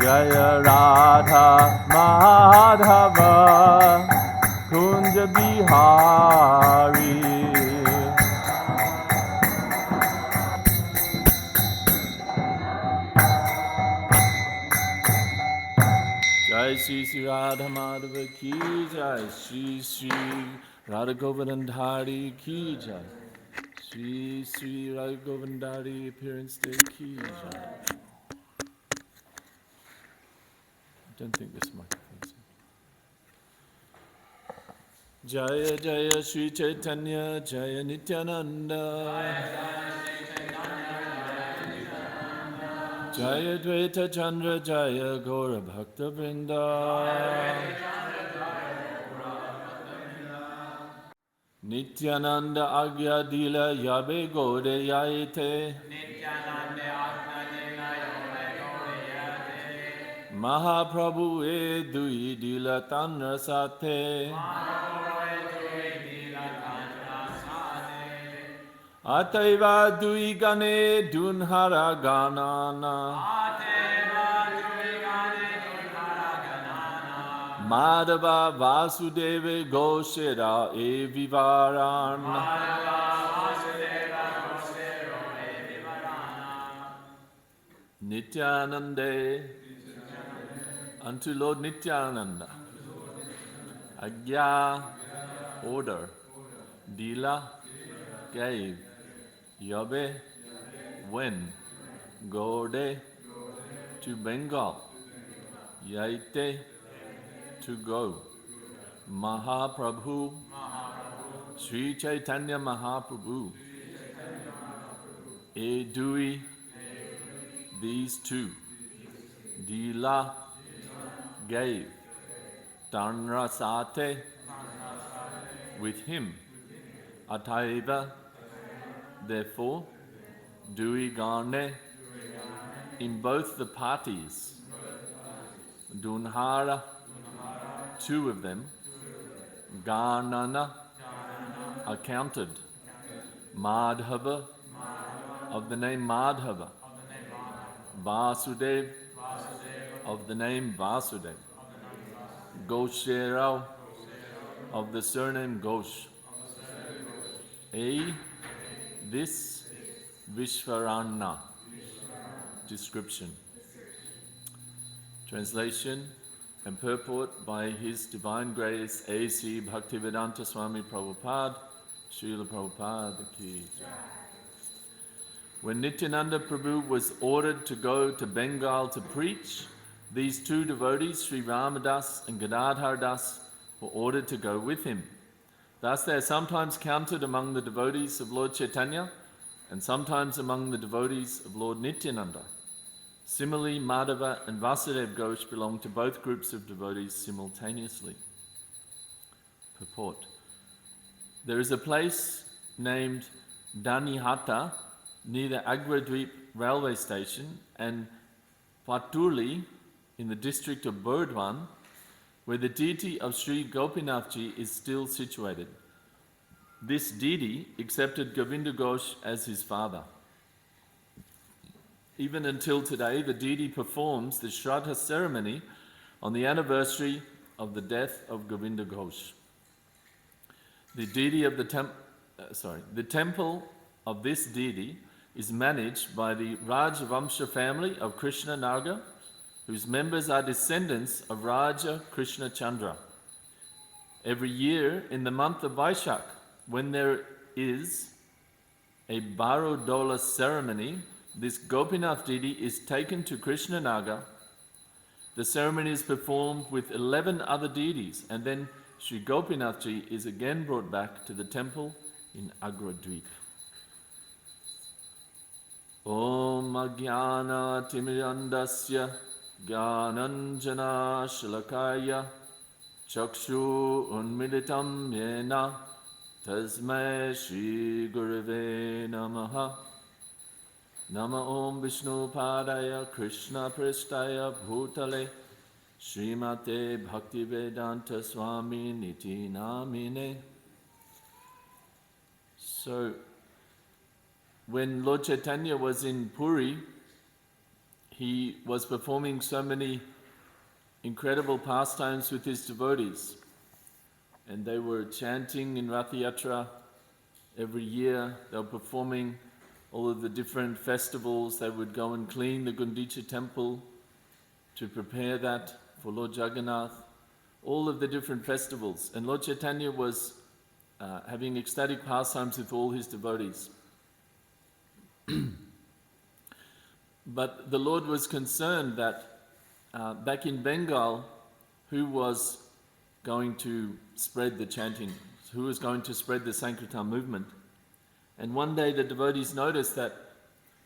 Jaya Radha Madhava Kunja Bihari. Jai Sri Sri Radha Madhava Ki Jai, Sri Sri Radha Govardhandhari Ki Jai, Sri Sri Radha Govardhandhari Appearance Day Ki Jai. I don't think this microphone's on. Jaya Jaya Sri Caitanya Jaya Nityananda Jaya Dvaita Chandra Jaya Gaura Bhakta Vrinda Nityananda Agya Dila Yabe Gode Yaite Mahaprabhu E Dui Dila Tanra Sate Ataiva Dui Gane Dunhara Ganana Madhava Vasudeva Goshera E Vivaran Nityanande unto Lord Nityananda Agya order Dila gave Yabe when Gode to Bengal Yaite to go Mahaprabhu Sri Chaitanya Mahaprabhu Edui these two Dila gave Tanrasate with him Ataiva therefore Dui Gane in both the parties Dunhara two of them Ganana accounted Madhava of the name Madhava Vasudev of the name Vasudev Gosherao of the surname Ghosh this Vishvarana description. Translation and purport by His Divine Grace A.C. Bhaktivedanta Swami Prabhupada, Srila Prabhupada Ki Jai. When Nityananda Prabhu was ordered to go to Bengal to preach, these two devotees, Sri Ramadas and Gadadhar Das, were ordered to go with him. Thus they are sometimes counted among the devotees of Lord Chaitanya and sometimes among the devotees of Lord Nityananda. Similarly, Madhava and Vasudev Ghosh belong to both groups of devotees simultaneously. Purport. There is a place named Danihata near the Agradweep railway station and Patuli in the district of Burdwan, where the deity of Sri Gopinathji is still situated. This deity accepted Govinda Ghosh as his father. Even until today, the deity performs the Shraddha ceremony on the anniversary of the death of Govinda Ghosh. The deity of the temple of this deity is managed by the Rajvamsha family of Krishna Naga, whose members are descendants of Raja Krishna Chandra. Every year in the month of Vaishak, when there is a Barodola ceremony, this Gopinath deity is taken to Krishna Naga. The ceremony is performed with 11 other deities, and then Sri Gopinathji is again brought back to the temple in Agradweep. Om Ajnana Timirandasya Gyananjana Shalakaya Chakshu Unmilitam Yena Tasmai Shri Gurave Namaha Nama Om Vishnu Padaya Krishna Pristaya Bhutale Srimate Bhaktivedanta Swami Niti Namine. So, when Lord Chaitanya was in Puri, he was performing so many incredible pastimes with his devotees. And they were chanting in Rath Yatra every year. They were performing all of the different festivals. They would go and clean the Gundicha temple to prepare that for Lord Jagannath. All of the different festivals. And Lord Chaitanya was having ecstatic pastimes with all his devotees. But the Lord was concerned that back in Bengal, who was going to spread the chanting, who was going to spread the Sankirtan movement. And one day the devotees noticed that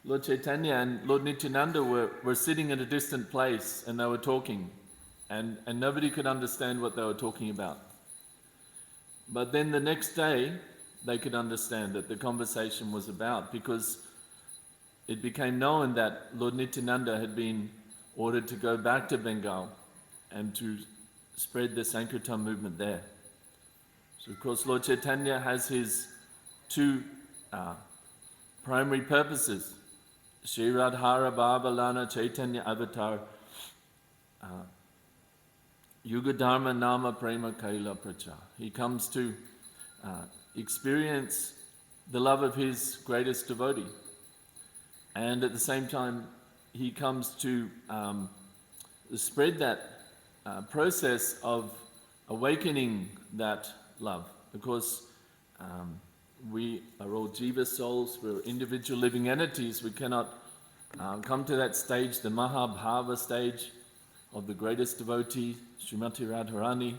Lord Chaitanya and Lord Nityananda were sitting at a distant place and they were talking, and nobody could understand what they were talking about. But then the next day they could understand that the conversation was about, because it became known that Lord Nityananda had been ordered to go back to Bengal and to spread the Sankirtan movement there. So of course Lord Chaitanya has his two primary purposes. Shri Radhara Babalana Chaitanya Avatar Yuga Dharma Nama Prema Kaila Pracha. He comes to experience the love of his greatest devotee, and at the same time he comes to spread that process of awakening that love, because we are all jiva souls, we're individual living entities. We cannot come to that stage, the Mahabhava stage of the greatest devotee, Srimati Radharani,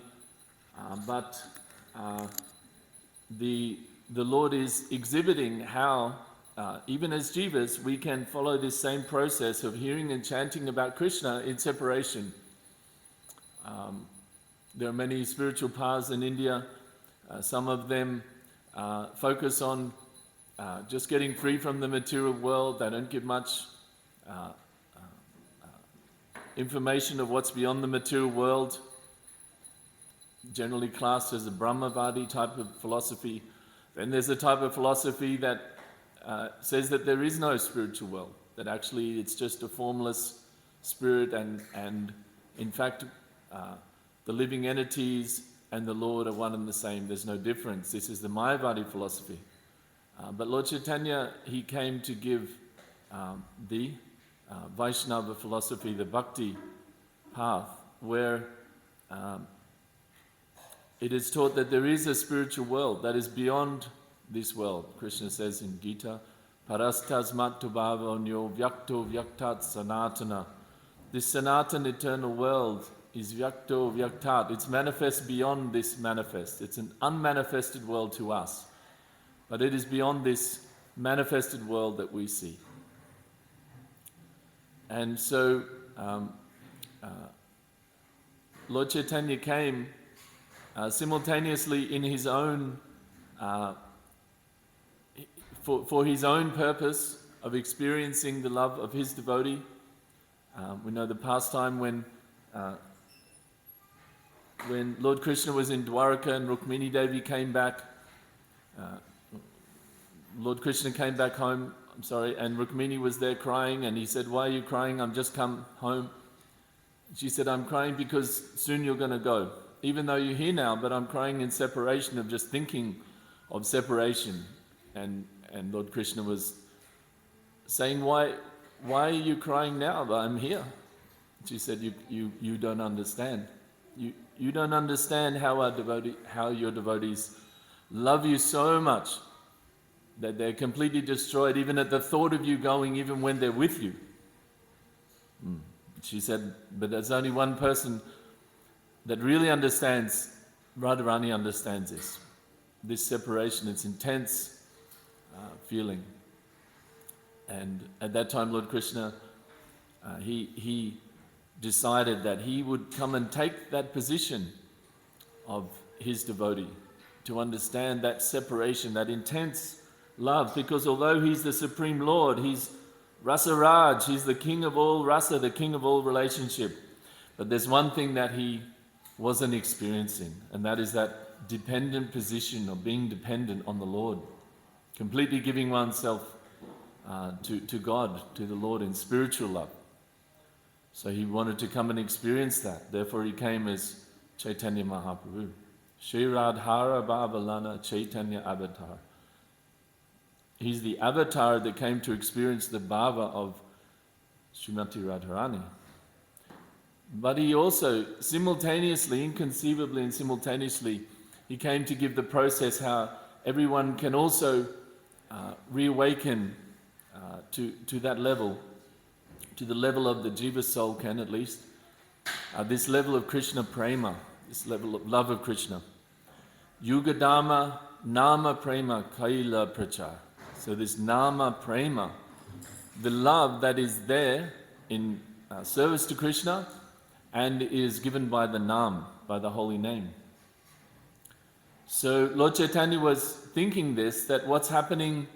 but the Lord is exhibiting how even as jivas we can follow this same process of hearing and chanting about Krishna in separation. There are many spiritual paths in India. Some of them focus on just getting free from the material world. They don't give much information of what's beyond the material world, generally classed as a Brahmavadi type of philosophy. Then there's a type of philosophy that says that there is no spiritual world, that actually it's just a formless spirit, and in fact the living entities and the Lord are one and the same. There's no difference. This is the Mayavadi philosophy. But Lord Chaitanya, he came to give the Vaishnava philosophy, the bhakti path, where it is taught that there is a spiritual world that is beyond this world. Krishna says in Gita, Parastasmat tubhavonyo vyakto vyaktat sanatana. This sanatana eternal world is vyakto vyaktat. It's manifest beyond this manifest. It's an unmanifested world to us, but it is beyond this manifested world that we see. And so Lord Chaitanya came simultaneously in his own, for his own purpose of experiencing the love of his devotee. We know the pastime when Lord Krishna was in Dwaraka and Rukmini Devi came back. Lord Krishna came back home, and Rukmini was there crying, and he said, "Why are you crying? I'm just come home." She said, "I'm crying because soon you're going to go. Even though you're here now, but I'm crying in separation, of just thinking of separation." And Lord Krishna was saying, "Why are you crying now? I'm here." She said, "You don't understand. You don't understand how your devotees love you so much that they're completely destroyed even at the thought of you going, even when they're with you." She said, "But there's only one person that really understands, Radharani understands this separation, its intense feeling." And at that time Lord Krishna, he decided that he would come and take that position of his devotee, to understand that separation, that intense love, because although he's the Supreme Lord, he's Rasa Raj, he's the king of all rasa, the king of all relationship. But there's one thing that he wasn't experiencing, and that is that dependent position of being dependent on the Lord, completely giving oneself to God, to the Lord in spiritual love. So he wanted to come and experience that. Therefore he came as Chaitanya Mahaprabhu. Shri Radhara Bhavalana Chaitanya Avatar. He's the avatar that came to experience the bhava of Srimati Radharani. But he also simultaneously, inconceivably and simultaneously, he came to give the process how everyone can also reawaken to that level, to the level of the jiva soul can at least, this level of Krishna prema, this level of love of Krishna. Yugadama nama prema kaila prachar. So this nama prema, the love that is there in service to Krishna and is given by the Nam, by the holy name. So Lord Chaitanya was thinking this, that what's happening,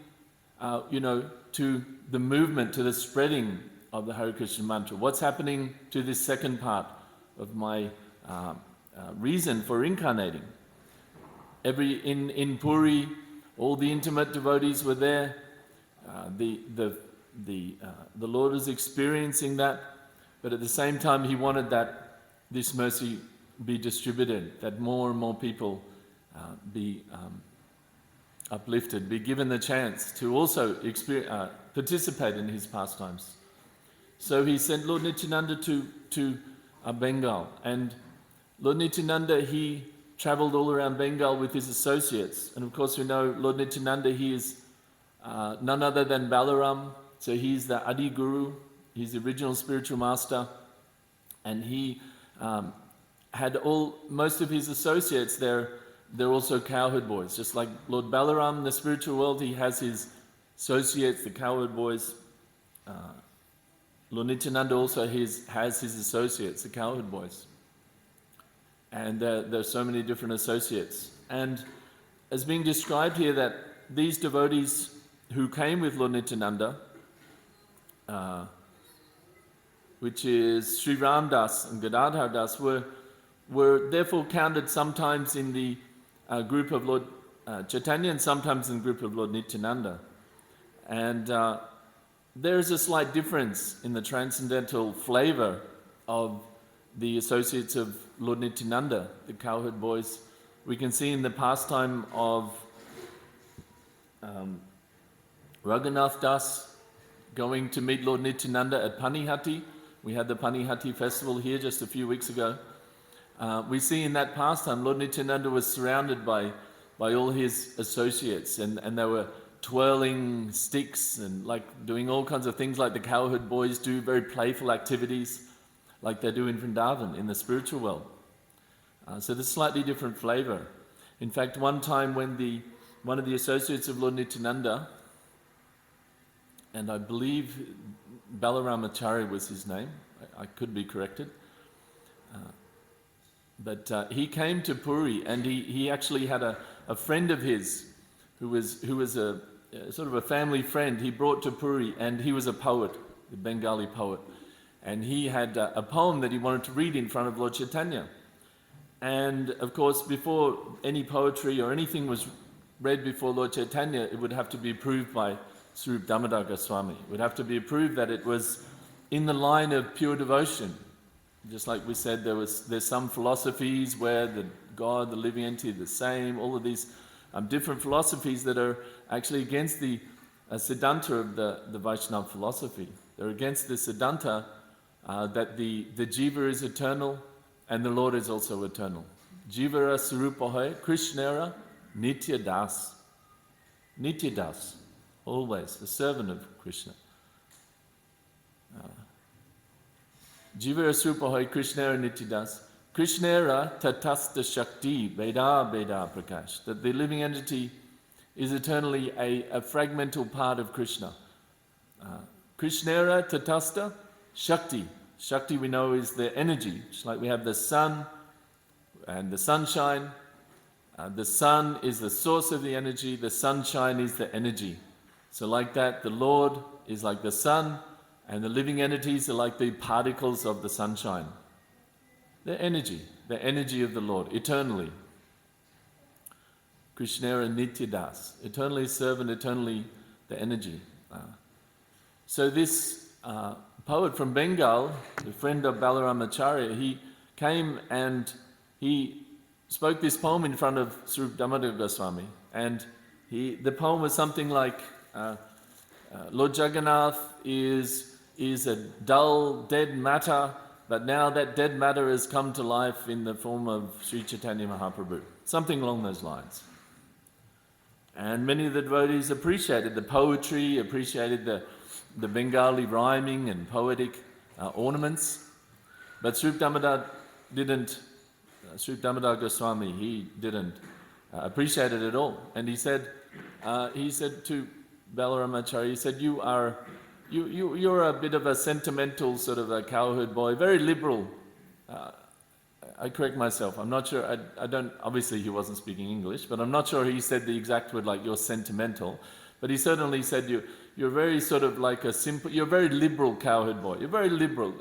to the movement, to the spreading of the Hare Krishna mantra, what's happening to this second part of my reason for incarnating. In Puri, all the intimate devotees were there. The Lord is experiencing that, but at the same time He wanted that this mercy be distributed, that more and more people be uplifted, be given the chance to also participate in His pastimes. So He sent Lord Nityananda to Bengal, and Lord Nityananda, he travelled all around Bengal with his associates, and of course we know Lord Nityananda, he is none other than Balaram, so he's the Adi Guru, he's the original spiritual master, and he had most of his associates there. They're also cowherd boys, just like Lord Balaram in the spiritual world, he has his associates, the cowherd boys. Lord Nityananda also has his associates, the cowherd boys. And there are so many different associates. And as being described here, that these devotees who came with Lord Nityananda, which is Sri Ram Das and Gadadhar Das, were therefore counted sometimes in the group of Lord Chaitanya and sometimes in the group of Lord Nityananda. And there is a slight difference in the transcendental flavour of the associates of Lord Nityananda, the cowherd boys. We can see in the pastime of Raghunath Das going to meet Lord Nityananda at Panihati. We had the Panihati festival here just a few weeks ago. We see in that pastime Lord Nityananda was surrounded by all his associates, and they were twirling sticks and like doing all kinds of things like the cowherd boys do, very playful activities like they do in Vrindavan, in the spiritual world. So there's slightly different flavour. In fact, one time when one of the associates of Lord Nityananda, and I believe Balaramacharya was his name, I could be corrected, but he came to Puri, and he actually had a friend of his who was a sort of a family friend. He brought to Puri, and he was a poet, a Bengali poet, and he had a poem that he wanted to read in front of Lord Chaitanya. And of course, before any poetry or anything was read before Lord Chaitanya, it would have to be approved by Swarup Damodar Goswami. It would have to be approved that it was in the line of pure devotion. Just like we said, there's some philosophies where the God, the living entity, the same, all of these different philosophies that are actually against the Siddhanta of the Vaishnava philosophy. They're against the Siddhanta that the Jiva is eternal and the Lord is also eternal. Jivara Sarupahoy, Krishnara, Nitya Das. Nitya Das, always, the servant of Krishna. Jivara Sarupahoy, Krishnara, Nitya Das. Krishnara Tatasta Shakti, Veda Veda Prakash. That the living entity is eternally a fragmental part of Krishna. Krishnara Tatasta Shakti. Shakti we know is the energy. Just like we have the sun and the sunshine. The sun is the source of the energy. The sunshine is the energy. So like that, the Lord is like the sun, and the living entities are like the particles of the sunshine. The energy of the Lord, eternally. Krishnara Nitya Das, eternally servant, eternally the energy. So this poet from Bengal, a friend of Balaramacharya, he came and he spoke this poem in front of Swarup Damodar Goswami. And the poem was something like, Lord Jagannath is a dull, dead matter, but now that dead matter has come to life in the form of Sri Chaitanya Mahaprabhu. Something along those lines. And many of the devotees appreciated the poetry, appreciated the Bengali rhyming and poetic ornaments. But Swarup Damodar Goswami, he didn't appreciate it at all. And he said to Balaramacharya, he said, you're a bit of a sentimental sort of a cowherd boy, very liberal. I correct myself, I'm not sure, I don't, obviously he wasn't speaking English, but I'm not sure he said the exact word like you're sentimental, but he certainly said you're very sort of like you're a very liberal cowherd boy, you're very liberal,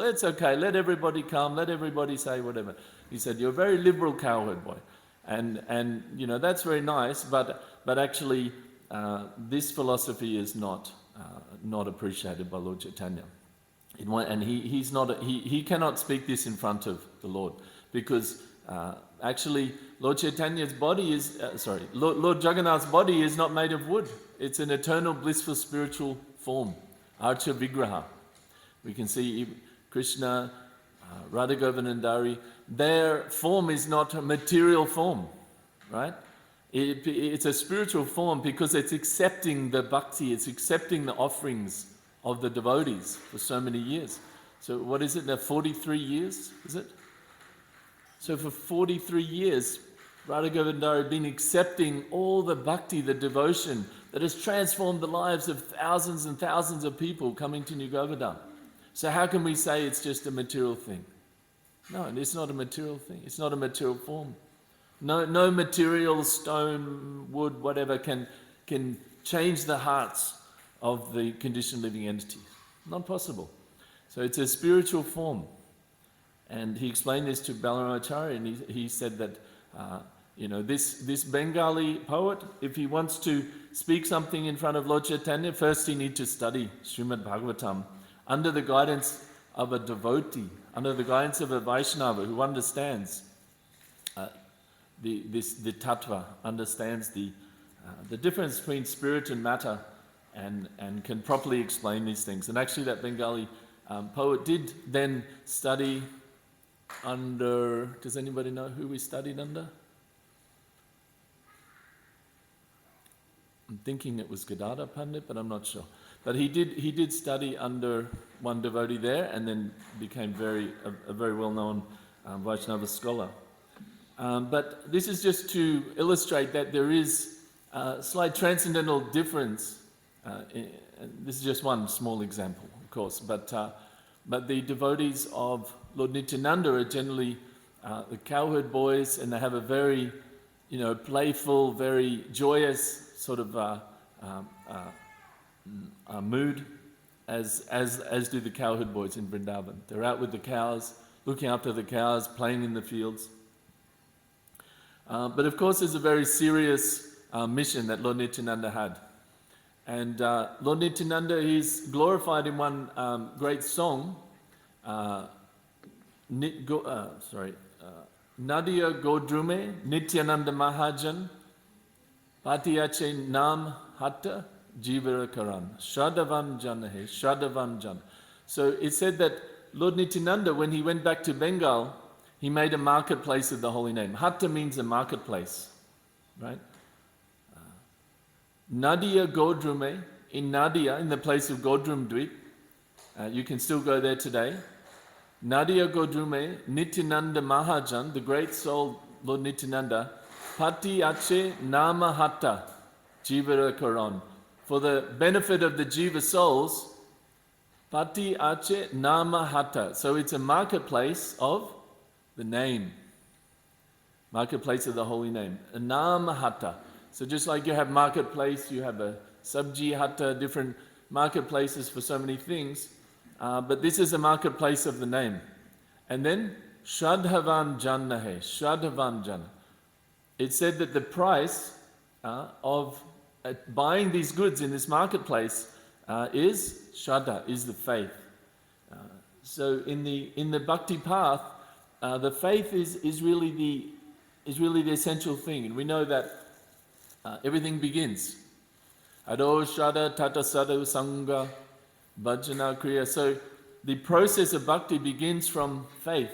it's okay, let everybody come, let everybody say whatever. He said, you're a very liberal cowherd boy. And you know, that's very nice, but actually this philosophy is not appreciated by Lord Chaitanya. And he cannot speak this in front of the Lord, because actually Lord Chaitanya's body is, Lord Jagannath's body is not made of wood. It's an eternal blissful spiritual form, Archa Vigraha. We can see Krishna, Radha Govardhandhari, their form is not a material form, right? It's a spiritual form because it's accepting the bhakti, it's accepting the offerings of the devotees for so many years. So what is it now, 43 years, is it? So for 43 years, Radha Govardhandhari had been accepting all the bhakti, the devotion that has transformed the lives of thousands and thousands of people coming to New Govardhan. So how can we say it's just a material thing? No, it's not a material thing. It's not a material form. No material, stone, wood, whatever can change the hearts of the conditioned living entities. Not possible. So it's a spiritual form. And he explained this to Balaramacharya, and he said that this Bengali poet, if he wants to speak something in front of Lord Chaitanya, first he needs to study Srimad Bhagavatam under the guidance of a devotee, under the guidance of a Vaishnava who understands the tattva, understands the difference between spirit and matter, and can properly explain these things. And actually that Bengali poet did then study under, does anybody know who we studied under? I'm thinking it was Gadadhar Pandit, but I'm not sure. But he did study under one devotee there, and then became a very well-known Vaishnava scholar. But this is just to illustrate that there is a slight transcendental difference. This is just one small example, of course, but the devotees of Lord Nityananda are generally the cowherd boys, and they have a very, playful, very joyous sort of mood, as do the cowherd boys in Vrindavan. They're out with the cows, looking after the cows, playing in the fields. But of course, there's a very serious mission that Lord Nityananda had. And Lord Nityananda is glorified in one great song, Nadia Godrume, Nityananda Mahajan, Patiyache Nam Hatta Jivara Karan, Shadavan Janahe, Shadavan Jan. So it said that Lord Nityananda, when he went back to Bengal, he made a marketplace of the holy name. Hatta means a marketplace, right? Nadia Godrume, in Nadia, in the place of Godrum Dweep, you can still go there today. Nadia Godrume, Nityananda Mahajan, the great soul Lord Nityananda, Pati Ache Nama Hatta, Jivara Karan. For the benefit of the Jiva souls, Pati Ache Nama Hatta. So it's a marketplace of the name. Marketplace of the holy name. A Nama Hatta. So just like you have marketplace, you have a Sabji Hatta, different marketplaces for so many things. But this is a marketplace of the name. And then, Shadhavan Jannahe, Shadhavan Janna. It said that the price of buying these goods in this marketplace is Shraddha, is the faith. So in the bhakti path, the faith is really the essential thing, and we know that everything begins. Ado Shraddha Tata Sadhu Sangha Bhajana Kriya. So the process of bhakti begins from faith.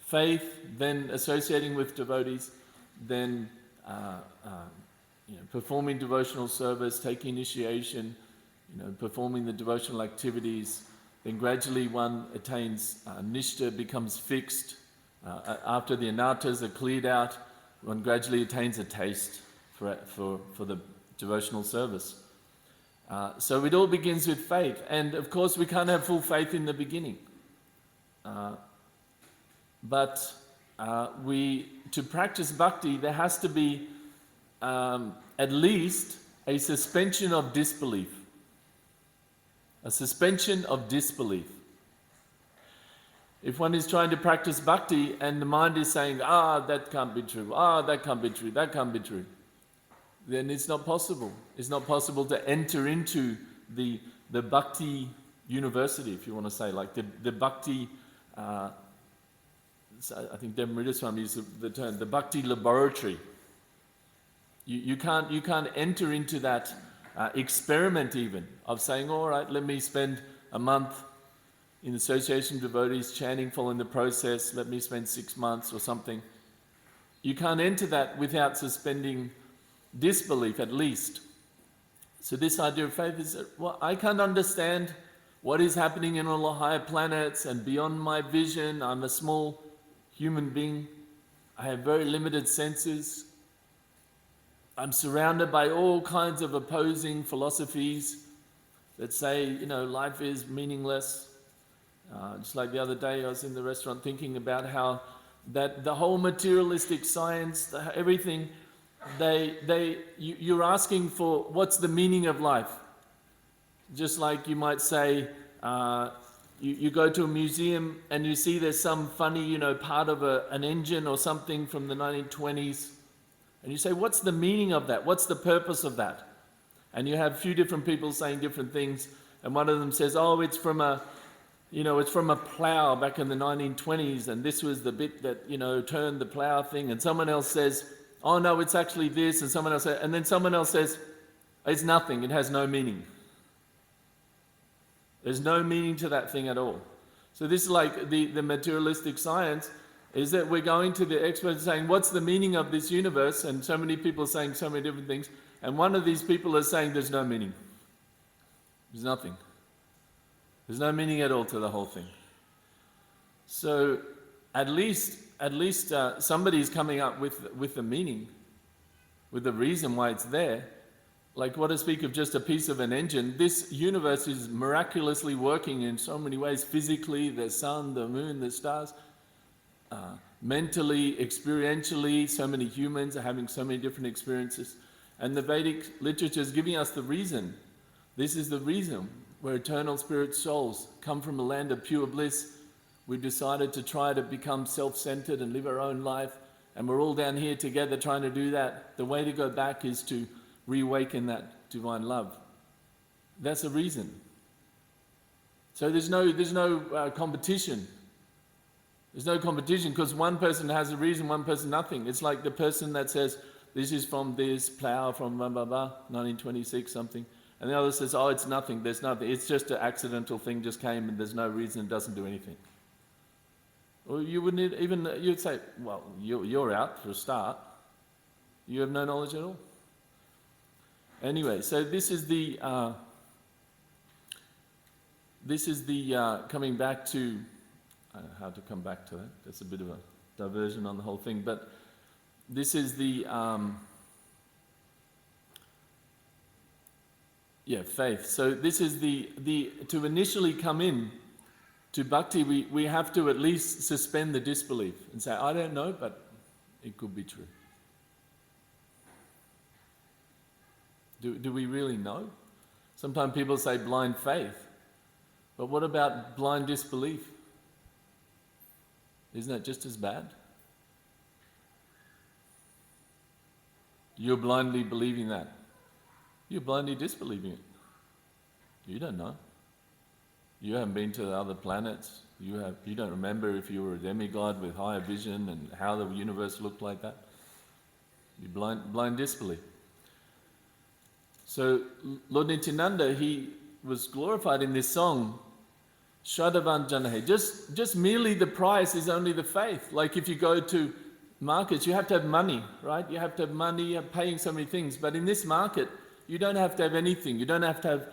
Faith, then associating with devotees, then performing devotional service, taking initiation, performing the devotional activities. Then gradually one attains nishta, becomes fixed. After the anarthas are cleared out, one gradually attains a taste for the devotional service. So it all begins with faith, and of course we can't have full faith in the beginning. But to practice bhakti, there has to be at least a suspension of disbelief. A suspension of disbelief. If one is trying to practice bhakti and the mind is saying, that can't be true, that can't be true, that can't be true, then it's not possible. It's not possible to enter into the bhakti university, if you want to say, like the bhakti, I think Devamrita Swami used the term, the bhakti laboratory. You can't enter into that experiment even of saying, all right, let me spend a month in association with devotees chanting, following the process, let me spend 6 months or something. You can't enter that without suspending disbelief at least. So this idea of faith is that, well, I can't understand what is happening in all the higher planets and beyond my vision. I'm a small human being. I have very limited senses. I'm surrounded by all kinds of opposing philosophies that say, life is meaningless. Just like the other day, I was in the restaurant thinking about how that the whole materialistic science, everything, you're asking for what's the meaning of life. Just like you might say, you go to a museum and you see there's some funny, part of an engine or something from the 1920s. And you say, what's the meaning of that? What's the purpose of that? And you have a few different people saying different things. And one of them says, it's from a plow back in the 1920s. And this was the bit that, turned the plow thing. And someone else says, oh no, it's actually this. And someone else says, and then someone else says, it's nothing. It has no meaning. There's no meaning to that thing at all. So this is like the materialistic science, is that we're going to the experts saying, what's the meaning of this universe? And so many people are saying so many different things. And one of these people is saying there's no meaning. There's nothing. There's no meaning at all to the whole thing. So at least somebody's coming up with the meaning, with the reason why it's there. Like, what to speak of just a piece of an engine? This universe is miraculously working in so many ways. Physically, the sun, the moon, the stars. Mentally, experientially, so many humans are having so many different experiences. And the Vedic literature is giving us the reason. This is the reason. We're eternal spirit souls, come from a land of pure bliss. We've decided to try to become self-centered and live our own life. And we're all down here together trying to do that. The way to go back is to reawaken that divine love. That's the reason. So there's no competition. There's no competition because one person has a reason, one person nothing. It's like the person that says, this is from this plow from blah, blah, blah, 1926 something. And the other says, it's nothing, there's nothing. It's just an accidental thing just came and there's no reason, it doesn't do anything. Or you wouldn't even, you'd say, well, you're out for a start. You have no knowledge at all. Anyway, so this is the coming back to, how to come back to that. That's a bit of a diversion on the whole thing, but this is the faith. So this is the to initially come in to bhakti, we have to at least suspend the disbelief and say, I don't know, but it could be true. Do we really know? Sometimes people say blind faith, but what about blind disbelief? Isn't that just as bad? You're blindly believing that. You're blindly disbelieving it. You don't know. You haven't been to the other planets. You don't remember if you were a demigod with higher vision and how the universe looked like that. You blind disbelief. So Lord Nityananda, he was glorified in this song, Shraddhavanjanahe. Just merely the price is only the faith. Like if you go to markets, you have to have money, right? You have to have money, you're paying so many things. But in this market, you don't have to have anything. You don't have to have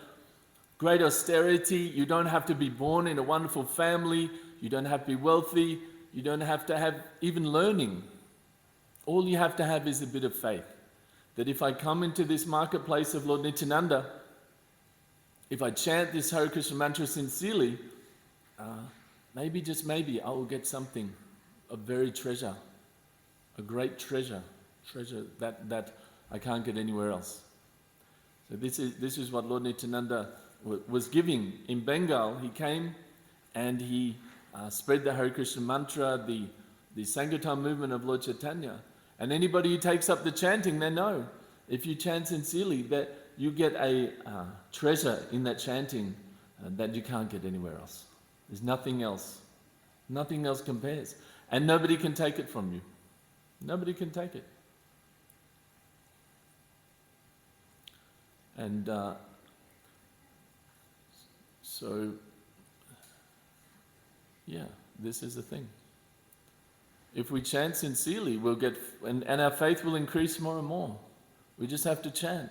great austerity. You don't have to be born in a wonderful family. You don't have to be wealthy. You don't have to have even learning. All you have to have is a bit of faith. That if I come into this marketplace of Lord Nityananda, if I chant this Hare Krishna mantra sincerely, maybe, just maybe, I will get something, a very treasure, a great treasure that I can't get anywhere else. So this is what Lord Nityananda was giving. In Bengal, he came and he spread the Hare Krishna mantra, the Sankirtan movement of Lord Chaitanya. And anybody who takes up the chanting, they know, if you chant sincerely, that you get a treasure in that chanting that you can't get anywhere else. There's nothing else. Nothing else compares. And nobody can take it from you. Nobody can take it. And so, yeah, this is the thing. If we chant sincerely, we'll get, and our faith will increase more and more. We just have to chant.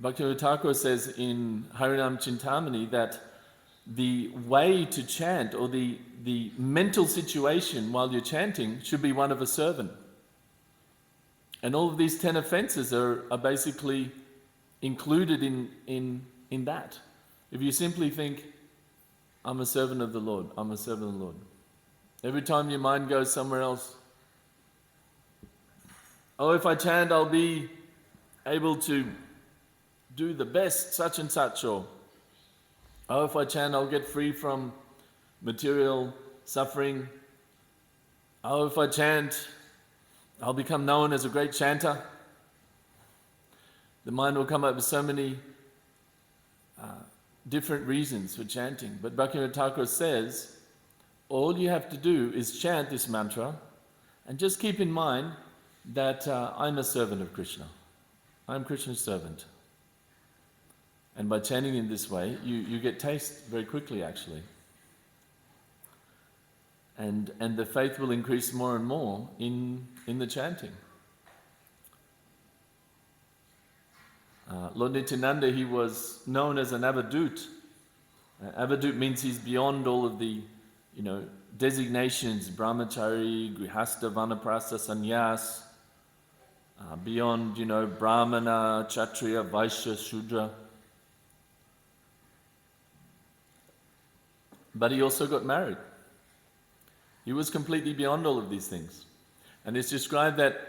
Bhaktivinoda Thakur says in Harinam Chintamani that the way to chant, or the mental situation while you're chanting, should be one of a servant. And all of these 10 offenses are basically included in that. If you simply think, I'm a servant of the Lord, I'm a servant of the Lord. Every time your mind goes somewhere else, oh, if I chant, I'll be able to do the best such and such, or oh, if I chant, I'll get free from material suffering. Oh, if I chant, I'll become known as a great chanter. The mind will come up with so many different reasons for chanting. But Bhaktivinoda Thakur says, all you have to do is chant this mantra and just keep in mind that I'm a servant of Krishna. I'm Krishna's servant. And by chanting in this way, you get taste very quickly, actually. And the faith will increase more and more in the chanting. Lord Nityananda, he was known as an avadut. Avadut means he's beyond all of the, designations, brahmachari, grihastha, vanaprastha, sannyas, beyond, brahmana, kshatriya, vaishya, shudra. But he also got married. He was completely beyond all of these things. And it's described that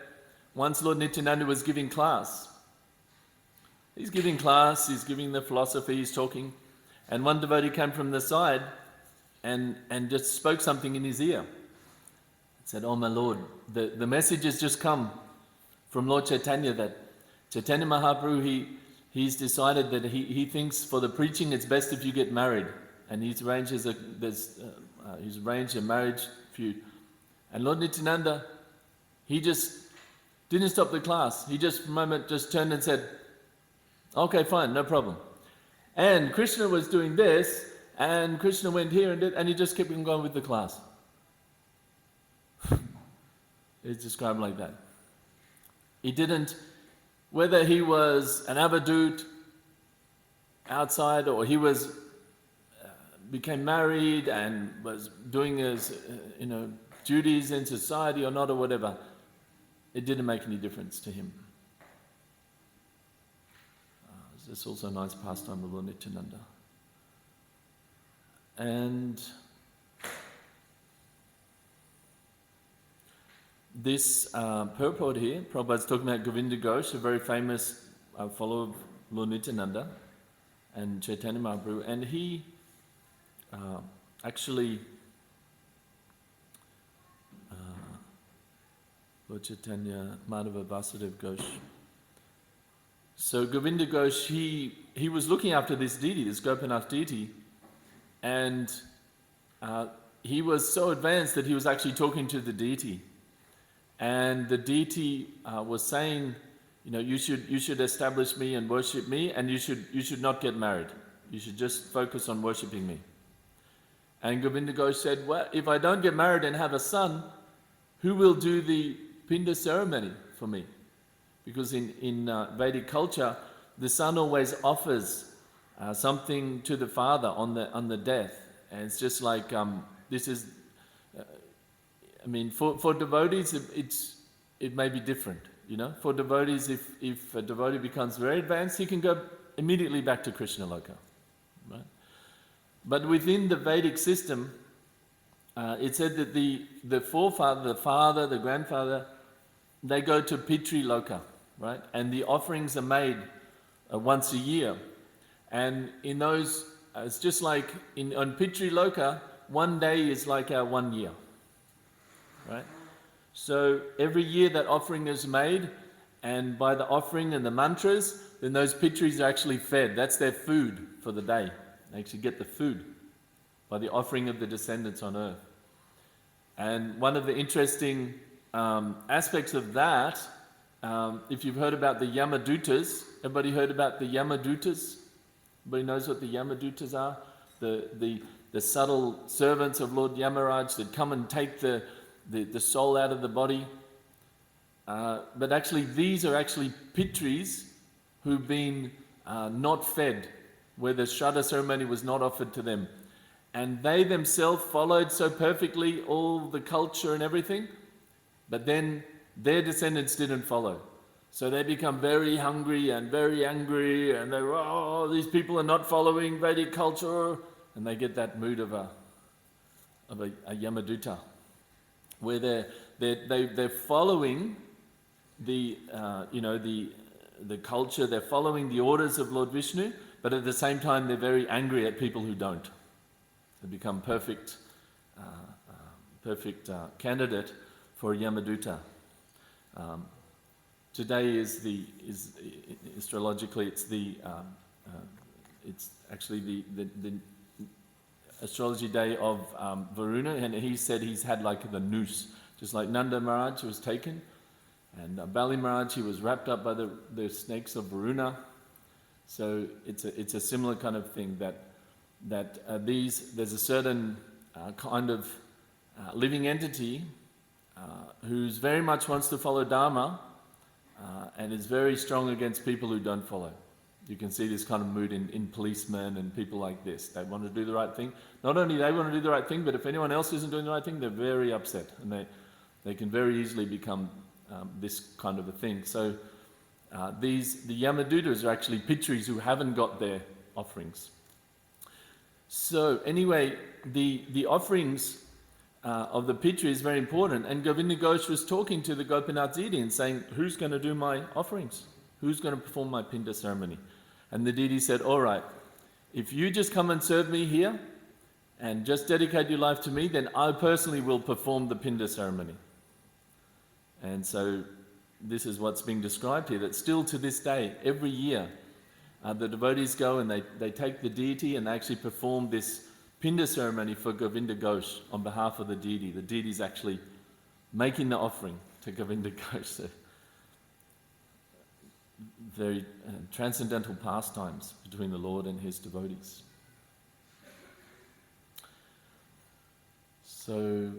once Lord Nityananda was giving class, he's giving the philosophy, he's talking, and one devotee came from the side and just spoke something in his ear. Said, oh my Lord, the message has just come from Lord Chaitanya that Chaitanya Mahaprabhu, he's decided that he thinks for the preaching it's best if you get married. And he's arranged a marriage feud. And Lord Nityananda, he just didn't stop the class. He just for a moment just turned and said, okay, fine, no problem. And Krishna was doing this, and Krishna went here and did, and he just kept on going with the class. It's described like that. He didn't, whether he was an avadut outside or he became married and was doing his, duties in society or not or whatever, it didn't make any difference to him. This is also a nice pastime of Lord Nityananda. And this purport here, Prabhupada's talking about Govinda Ghosh, a very famous follower of Lord Nityananda and Chaitanya Mahaprabhu, and he Lord Chaitanya, Madhava Vasudev Ghosh, So Govinda Ghosh, he was looking after this deity, this Gopinath deity, and he was so advanced that he was actually talking to the deity. And the deity was saying, you know, you should establish me and worship me, and you should not get married. You should just focus on worshipping me. And Govinda Ghosh said, well, if I don't get married and have a son, who will do the Pinda ceremony for me? Because in Vedic culture, the son always offers something to the father on the death. And it's just like, this is, I mean, for devotees, it may be different, you know. For devotees, if a devotee becomes very advanced, he can go immediately back to Krishna Loka, right? But within the Vedic system, it said that the forefather, the father, the grandfather, they go to Pitri Loka, right? And the offerings are made once a year. And in those, it's just like on Pitri Loka, one day is like our 1 year, right? So every year that offering is made, and by the offering and the mantras, then those pitris are actually fed. That's their food for the day. They actually get the food by the offering of the descendants on earth. And one of the interesting aspects of that, if you've heard about the Yamadutas, everybody heard about the Yamadutas? Everybody knows what the Yamadutas are? The subtle servants of Lord Yamaraj that come and take the soul out of the body. But actually these are actually pitris who've been not fed, where the Shraddha ceremony was not offered to them. And they themselves followed so perfectly all the culture and everything, but then their descendants didn't follow. So they become very hungry and very angry, and they're, oh, these people are not following Vedic culture, and they get that mood of a Yamaduta, where they're following the culture, they're following the orders of Lord Vishnu, but at the same time they're very angry at people who don't. They become perfect candidate for Yamaduta. Today is astrologically it's actually the astrology day of Varuna, and he said he's had like the noose, just like Nanda Maharaj was taken, and Bali Maharaj, he was wrapped up by the snakes of Varuna. So it's a similar kind of thing that there's a certain kind of living entity who's very much wants to follow Dharma and is very strong against people who don't follow. You can see this kind of mood in policemen and people like this. They want to do the right thing. Not only they want to do the right thing, but if anyone else isn't doing the right thing, they're very upset, and they can very easily become this kind of a thing. So the Yamadutas are actually pitris who haven't got their offerings. So anyway, the offerings of the pitri is very important, and Govinda Ghosh was talking to the Gopinath deity and saying, who's going to do my offerings? Who's going to perform my Pinda ceremony? And the deity said, all right, if you just come and serve me here and just dedicate your life to me, then I personally will perform the Pinda ceremony. And so this is what's being described here, that still to this day, every year, the devotees go and they take the deity and they actually perform this Pinda ceremony for Govinda Ghosh on behalf of the deity. The deity is actually making the offering to Govinda Ghosh. So very transcendental pastimes between the Lord and his devotees. So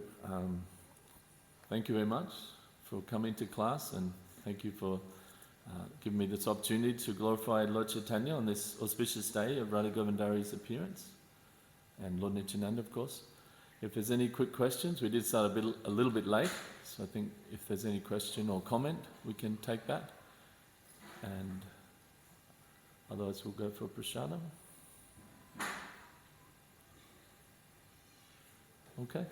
thank you very much for coming to class, and thank you for giving me this opportunity to glorify Lord Chaitanya on this auspicious day of Radha Govardhandhari's appearance, and Lord Nityananda, of course. If there's any quick questions, we did start a little bit late, so I think if there's any question or comment, we can take that. And otherwise we'll go for prasadam. Okay.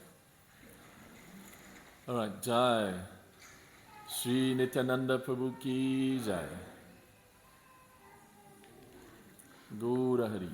All right, Jai. Shri Nityananda Prabhu ki Jai. Gaura Hari.